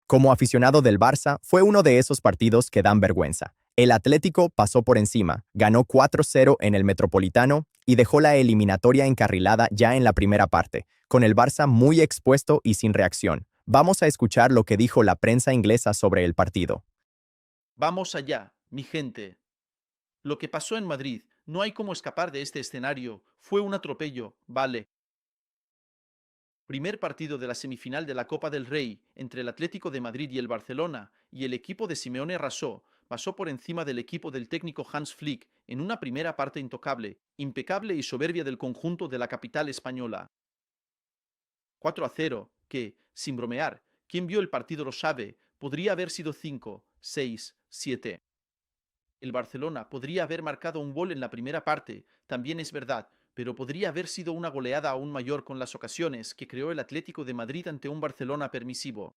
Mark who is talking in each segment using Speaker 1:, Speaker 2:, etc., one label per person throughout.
Speaker 1: Como aficionado del Barça, fue uno de esos partidos que dan vergüenza. El Atlético pasó por encima, ganó 4-0 en el Metropolitano y dejó la eliminatoria encarrilada ya en la primera parte, con el Barça muy expuesto y sin reacción. Vamos a escuchar lo que dijo la prensa inglesa sobre el partido.
Speaker 2: Vamos allá, mi gente. Lo que pasó en Madrid, no hay cómo escapar de este escenario. Fue un atropello, vale. Primer partido de la semifinal de la Copa del Rey entre el Atlético de Madrid y el Barcelona, y el equipo de Simeone arrasó, pasó por encima del equipo del técnico Hans Flick en una primera parte intocable, impecable y soberbia del conjunto de la capital española. 4-0, que, sin bromear, quien vio el partido lo sabe, podría haber sido 5, 6, 7. El Barcelona podría haber marcado un gol en la primera parte, también es verdad, pero podría haber sido una goleada aún mayor con las ocasiones que creó el Atlético de Madrid ante un Barcelona permisivo.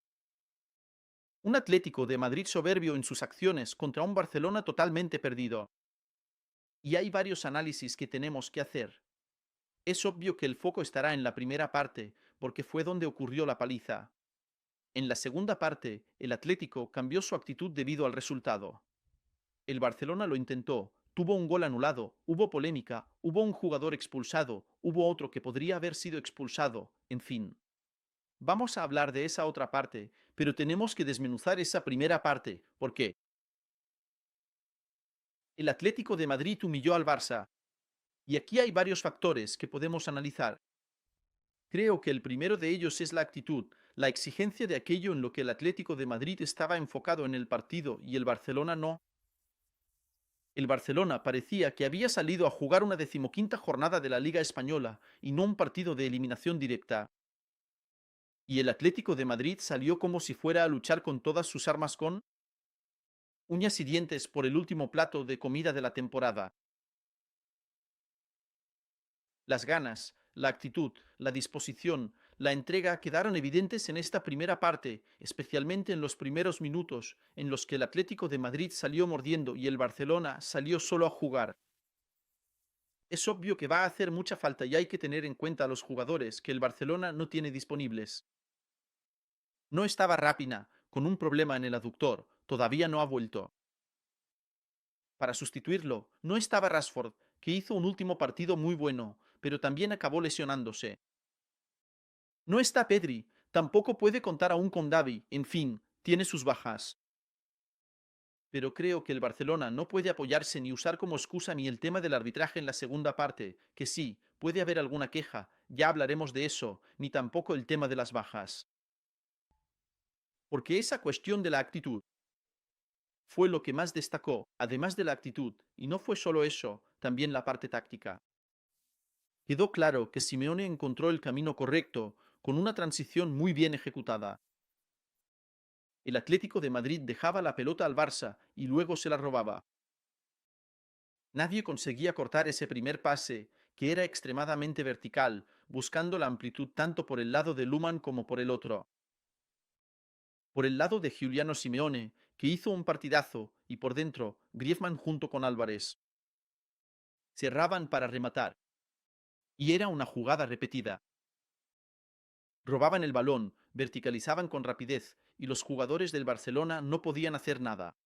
Speaker 2: Un Atlético de Madrid soberbio en sus acciones contra un Barcelona totalmente perdido. Y hay varios análisis que tenemos que hacer. Es obvio que el foco estará en la primera parte, porque fue donde ocurrió la paliza. En la segunda parte, el Atlético cambió su actitud debido al resultado. El Barcelona lo intentó, tuvo un gol anulado, hubo polémica, hubo un jugador expulsado, hubo otro que podría haber sido expulsado, en fin. Vamos a hablar de esa otra parte, pero tenemos que desmenuzar esa primera parte, porque el Atlético de Madrid humilló al Barça, y aquí hay varios factores que podemos analizar. Creo que el primero de ellos es la actitud, la exigencia de aquello en lo que el Atlético de Madrid estaba enfocado en el partido y el Barcelona no. El Barcelona parecía que había salido a jugar una decimoquinta jornada de la Liga Española y no un partido de eliminación directa. Y el Atlético de Madrid salió como si fuera a luchar con todas sus armas con uñas y dientes por el último plato de comida de la temporada. Las ganas, la actitud, la disposición, la entrega quedaron evidentes en esta primera parte, especialmente en los primeros minutos, en los que el Atlético de Madrid salió mordiendo y el Barcelona salió solo a jugar. Es obvio que va a hacer mucha falta y hay que tener en cuenta a los jugadores que el Barcelona no tiene disponibles. No estaba Rápina, con un problema en el aductor, todavía no ha vuelto. Para sustituirlo, no estaba Rashford, que hizo un último partido muy bueno, pero también acabó lesionándose. No está Pedri, tampoco puede contar aún con Davi, en fin, tiene sus bajas. Pero creo que el Barcelona no puede apoyarse ni usar como excusa ni el tema del arbitraje en la segunda parte, que sí, puede haber alguna queja, ya hablaremos de eso, ni tampoco el tema de las bajas. Porque esa cuestión de la actitud fue lo que más destacó, además de la actitud, y no fue solo eso, también la parte táctica. Quedó claro que Simeone encontró el camino correcto, con una transición muy bien ejecutada. El Atlético de Madrid dejaba la pelota al Barça y luego se la robaba. Nadie conseguía cortar ese primer pase, que era extremadamente vertical, buscando la amplitud tanto por el lado de Luman como por el otro. Por el lado de Giuliano Simeone, que hizo un partidazo, y por dentro, Griezmann junto con Álvarez. Cerraban para rematar. Y era una jugada repetida. Robaban el balón, verticalizaban con rapidez, y los jugadores del Barcelona no podían hacer nada.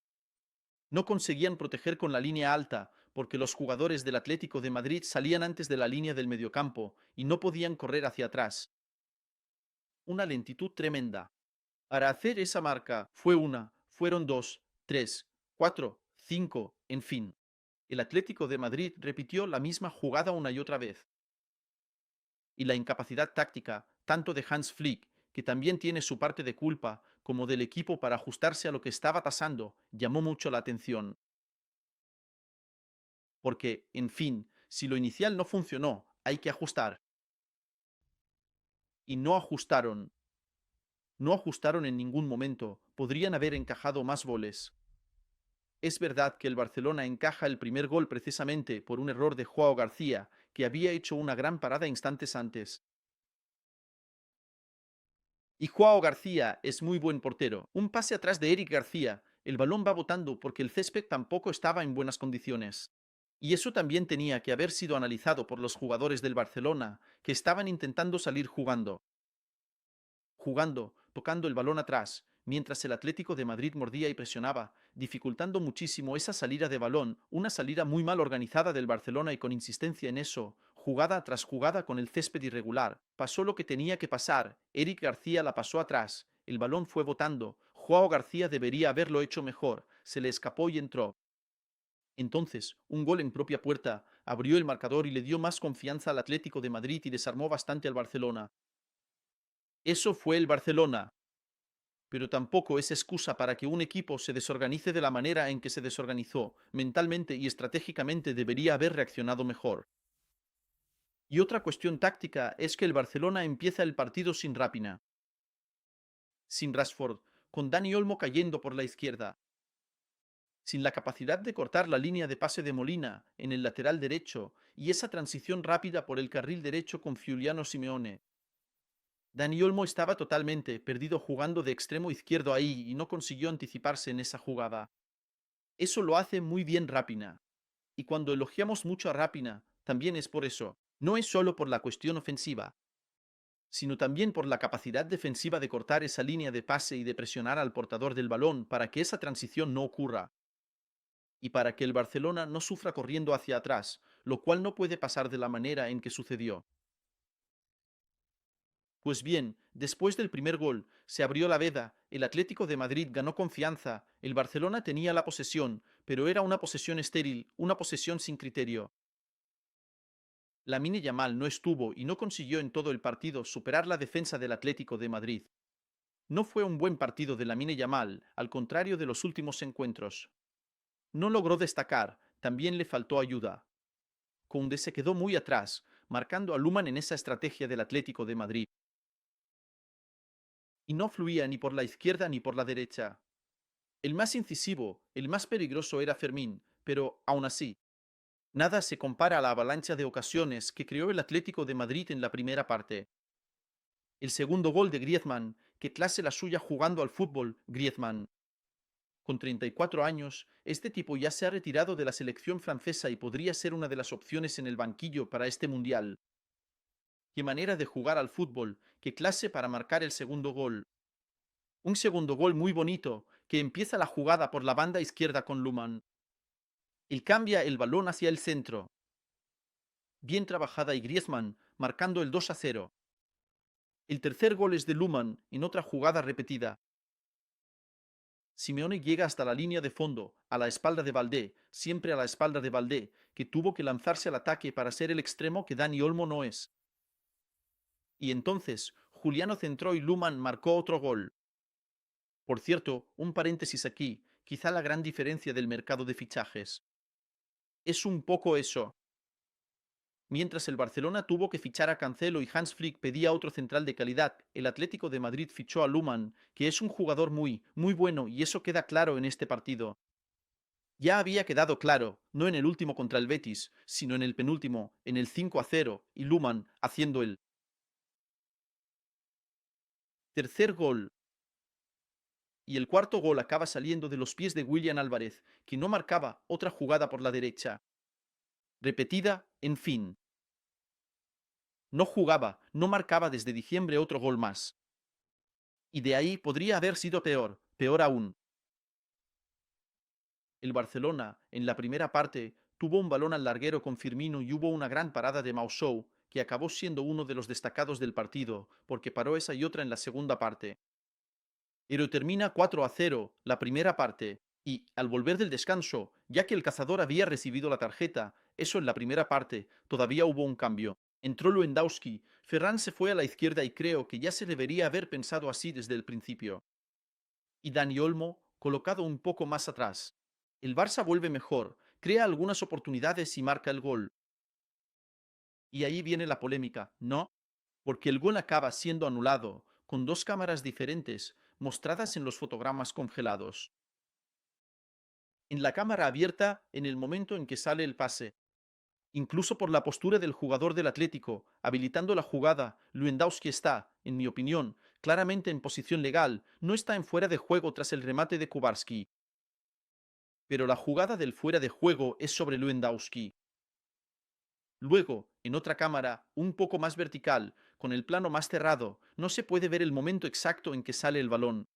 Speaker 2: No conseguían proteger con la línea alta, porque los jugadores del Atlético de Madrid salían antes de la línea del mediocampo y no podían correr hacia atrás. Una lentitud tremenda. Para hacer esa marca fue una, fueron dos, tres, cuatro, cinco, en fin. El Atlético de Madrid repitió la misma jugada una y otra vez. Y la incapacidad táctica, tanto de Hans Flick, que también tiene su parte de culpa, como del equipo para ajustarse a lo que estaba pasando, llamó mucho la atención. Porque, en fin, si lo inicial no funcionó, hay que ajustar. Y no ajustaron. No ajustaron en ningún momento. Podrían haber encajado más goles. Es verdad que el Barcelona encaja el primer gol precisamente por un error de Joao García, que había hecho una gran parada instantes antes. Y Joao García es muy buen portero. Un pase atrás de Eric García. El balón va botando porque el césped tampoco estaba en buenas condiciones. Y eso también tenía que haber sido analizado por los jugadores del Barcelona, que estaban intentando salir jugando, tocando el balón atrás, mientras el Atlético de Madrid mordía y presionaba, dificultando muchísimo esa salida de balón, una salida muy mal organizada del Barcelona y con insistencia en eso, jugada tras jugada con el césped irregular. Pasó lo que tenía que pasar, Eric García la pasó atrás, el balón fue botando, Joao García debería haberlo hecho mejor, se le escapó y entró. Entonces, un gol en propia puerta abrió el marcador y le dio más confianza al Atlético de Madrid y desarmó bastante al Barcelona. Eso fue el Barcelona, pero tampoco es excusa para que un equipo se desorganice de la manera en que se desorganizó. Mentalmente y estratégicamente debería haber reaccionado mejor. Y otra cuestión táctica es que el Barcelona empieza el partido sin Rápina, sin Rashford, con Dani Olmo cayendo por la izquierda, sin la capacidad de cortar la línea de pase de Molina en el lateral derecho y esa transición rápida por el carril derecho con Giuliano Simeone. Dani Olmo estaba totalmente perdido jugando de extremo izquierdo ahí y no consiguió anticiparse en esa jugada. Eso lo hace muy bien Rápina. Y cuando elogiamos mucho a Rápina, también es por eso. No es solo por la cuestión ofensiva, sino también por la capacidad defensiva de cortar esa línea de pase y de presionar al portador del balón para que esa transición no ocurra. Y para que el Barcelona no sufra corriendo hacia atrás, lo cual no puede pasar de la manera en que sucedió. Pues bien, después del primer gol, se abrió la veda, el Atlético de Madrid ganó confianza, el Barcelona tenía la posesión, pero era una posesión estéril, una posesión sin criterio. Lamine Yamal no estuvo y no consiguió en todo el partido superar la defensa del Atlético de Madrid. No fue un buen partido de Lamine Yamal, al contrario de los últimos encuentros. No logró destacar, también le faltó ayuda. Koundé se quedó muy atrás, marcando a Luman en esa estrategia del Atlético de Madrid. Y no fluía ni por la izquierda ni por la derecha. El más incisivo, el más peligroso era Fermín, pero aún así, nada se compara a la avalancha de ocasiones que creó el Atlético de Madrid en la primera parte. El segundo gol de Griezmann, que clase la suya jugando al fútbol, Griezmann. Con 34 años, este tipo ya se ha retirado de la selección francesa y podría ser una de las opciones en el banquillo para este mundial. Qué manera de jugar al fútbol, qué clase para marcar el segundo gol. Un segundo gol muy bonito, que empieza la jugada por la banda izquierda con Luman. Él cambia el balón hacia el centro. Bien trabajada y Griezmann, marcando el 2-0. El tercer gol es de Luman en otra jugada repetida. Simeone llega hasta la línea de fondo, a la espalda de Valdé, siempre a la espalda de Valdé, que tuvo que lanzarse al ataque para ser el extremo que Dani Olmo no es. Y entonces, Juliano centró y Luman marcó otro gol. Por cierto, un paréntesis aquí, quizá la gran diferencia del mercado de fichajes. Es un poco eso. Mientras el Barcelona tuvo que fichar a Cancelo y Hans Flick pedía otro central de calidad, el Atlético de Madrid fichó a Luman, que es un jugador muy bueno y eso queda claro en este partido. Ya había quedado claro, no en el último contra el Betis, sino en el penúltimo, en el 5-0, y Luman haciendo el tercer gol. Y el cuarto gol acaba saliendo de los pies de William Álvarez, que no marcaba otra jugada por la derecha. Repetida, en fin. No jugaba, no marcaba desde diciembre otro gol más. Y de ahí podría haber sido peor, peor aún. El Barcelona, en la primera parte, tuvo un balón al larguero con Firmino y hubo una gran parada de Mausou, que acabó siendo uno de los destacados del partido, porque paró esa y otra en la segunda parte. Pero termina 4-0 la primera parte, y al volver del descanso, ya que el cazador había recibido la tarjeta, eso en la primera parte, todavía hubo un cambio. Entró Lewandowski, Ferran se fue a la izquierda y creo que ya se debería haber pensado así desde el principio. Y Dani Olmo, colocado un poco más atrás. El Barça vuelve mejor, crea algunas oportunidades y marca el gol. Y ahí viene la polémica, ¿no? Porque el gol acaba siendo anulado, con dos cámaras diferentes, mostradas en los fotogramas congelados. En la cámara abierta, en el momento en que sale el pase, incluso por la postura del jugador del Atlético, habilitando la jugada, Lewandowski está, en mi opinión, claramente en posición legal, no está en fuera de juego tras el remate de Kubarski. Pero la jugada del fuera de juego es sobre Lewandowski. Luego, en otra cámara, un poco más vertical, con el plano más cerrado, no se puede ver el momento exacto en que sale el balón.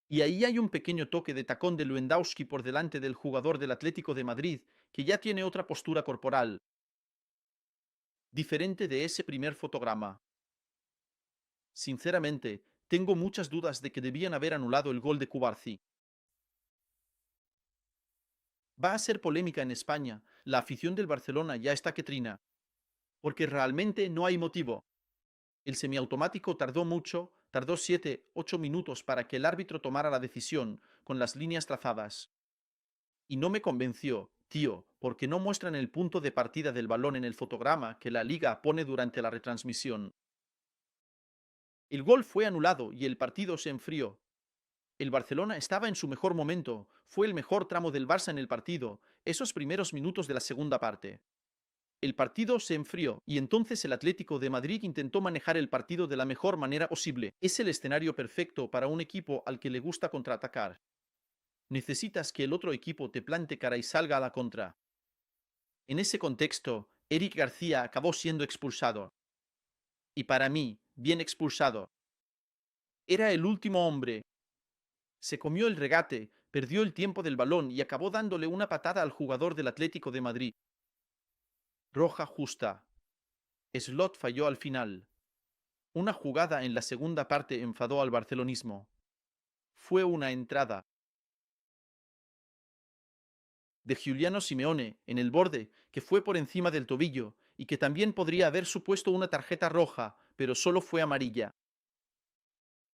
Speaker 2: Y ahí hay un pequeño toque de tacón de Lewandowski por delante del jugador del Atlético de Madrid, que ya tiene otra postura corporal, diferente de ese primer fotograma. Sinceramente, tengo muchas dudas de que debían haber anulado el gol de Cubarsí. Va a ser polémica en España. La afición del Barcelona ya está que trina. Porque realmente no hay motivo. El semiautomático tardó mucho, tardó 7, 8 minutos para que el árbitro tomara la decisión con las líneas trazadas. Y no me convenció, tío, porque no muestran el punto de partida del balón en el fotograma que la liga pone durante la retransmisión. El gol fue anulado y el partido se enfrió. El Barcelona estaba en su mejor momento, fue el mejor tramo del Barça en el partido, esos primeros minutos de la segunda parte. El partido se enfrió y entonces el Atlético de Madrid intentó manejar el partido de la mejor manera posible. Es el escenario perfecto para un equipo al que le gusta contraatacar. Necesitas que el otro equipo te plante cara y salga a la contra. En ese contexto, Eric García acabó siendo expulsado. Y para mí, bien expulsado. Era el último hombre. Se comió el regate, perdió el tiempo del balón y acabó dándole una patada al jugador del Atlético de Madrid. Roja justa. Slot falló al final. Una jugada en la segunda parte enfadó al barcelonismo. Fue una entrada de Giuliano Simeone en el borde que fue por encima del tobillo y que también podría haber supuesto una tarjeta roja, pero solo fue amarilla.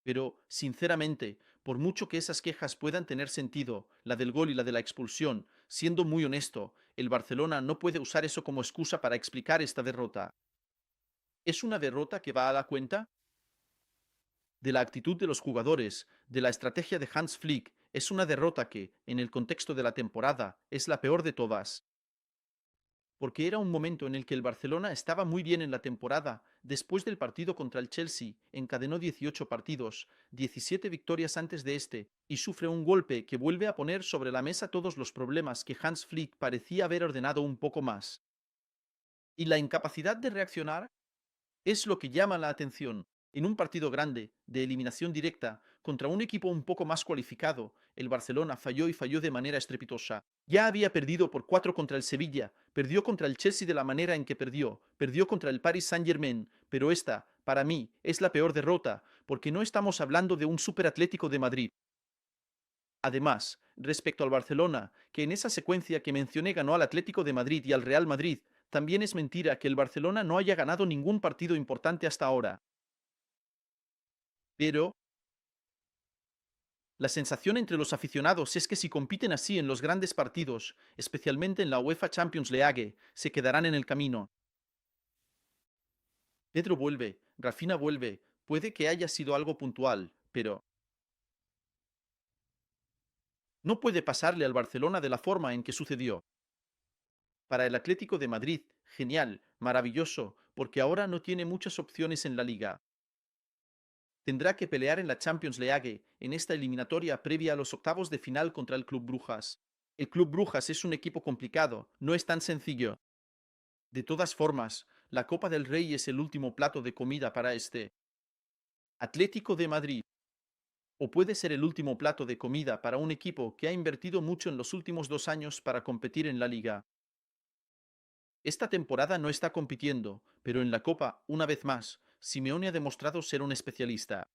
Speaker 2: Pero, sinceramente, por mucho que esas quejas puedan tener sentido, la del gol y la de la expulsión, siendo muy honesto, el Barcelona no puede usar eso como excusa para explicar esta derrota. ¿Es una derrota que va a la cuenta de la actitud de los jugadores, de la estrategia de Hans Flick? Es una derrota que, en el contexto de la temporada, es la peor de todas. Porque era un momento en el que el Barcelona estaba muy bien en la temporada. Después del partido contra el Chelsea, encadenó 18 partidos, 17 victorias antes de este, y sufre un golpe que vuelve a poner sobre la mesa todos los problemas que Hans Flick parecía haber ordenado un poco más. Y la incapacidad de reaccionar es lo que llama la atención. En un partido grande, de eliminación directa, contra un equipo un poco más cualificado, el Barcelona falló y falló de manera estrepitosa. Ya había perdido por 4 contra el Sevilla, perdió contra el Chelsea de la manera en que perdió contra el Paris Saint-Germain, pero esta, para mí, es la peor derrota, porque no estamos hablando de un superatlético de Madrid. Además, respecto al Barcelona, que en esa secuencia que mencioné ganó al Atlético de Madrid y al Real Madrid, también es mentira que el Barcelona no haya ganado ningún partido importante hasta ahora. Pero la sensación entre los aficionados es que si compiten así en los grandes partidos, especialmente en la UEFA Champions League, se quedarán en el camino. Pedro vuelve, Rafinha vuelve, puede que haya sido algo puntual, pero no puede pasarle al Barcelona de la forma en que sucedió. Para el Atlético de Madrid, genial, maravilloso, porque ahora no tiene muchas opciones en la liga. Tendrá que pelear en la Champions League, en esta eliminatoria previa a los octavos de final contra el Club Brujas. El Club Brujas es un equipo complicado, no es tan sencillo. De todas formas, la Copa del Rey es el último plato de comida para este Atlético de Madrid. O puede ser el último plato de comida para un equipo que ha invertido mucho en los últimos 2 años para competir en la liga. Esta temporada no está compitiendo, pero en la Copa, una vez más, Simeone ha demostrado ser un especialista.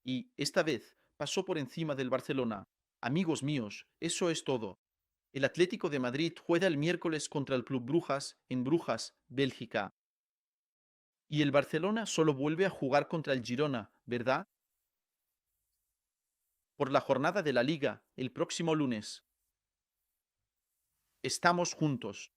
Speaker 2: Y, esta vez, pasó por encima del Barcelona. Amigos míos, eso es todo. El Atlético de Madrid juega el miércoles contra el Club Brujas en Brujas, Bélgica. Y el Barcelona solo vuelve a jugar contra el Girona, ¿verdad? Por la jornada de la Liga, el próximo lunes. Estamos juntos.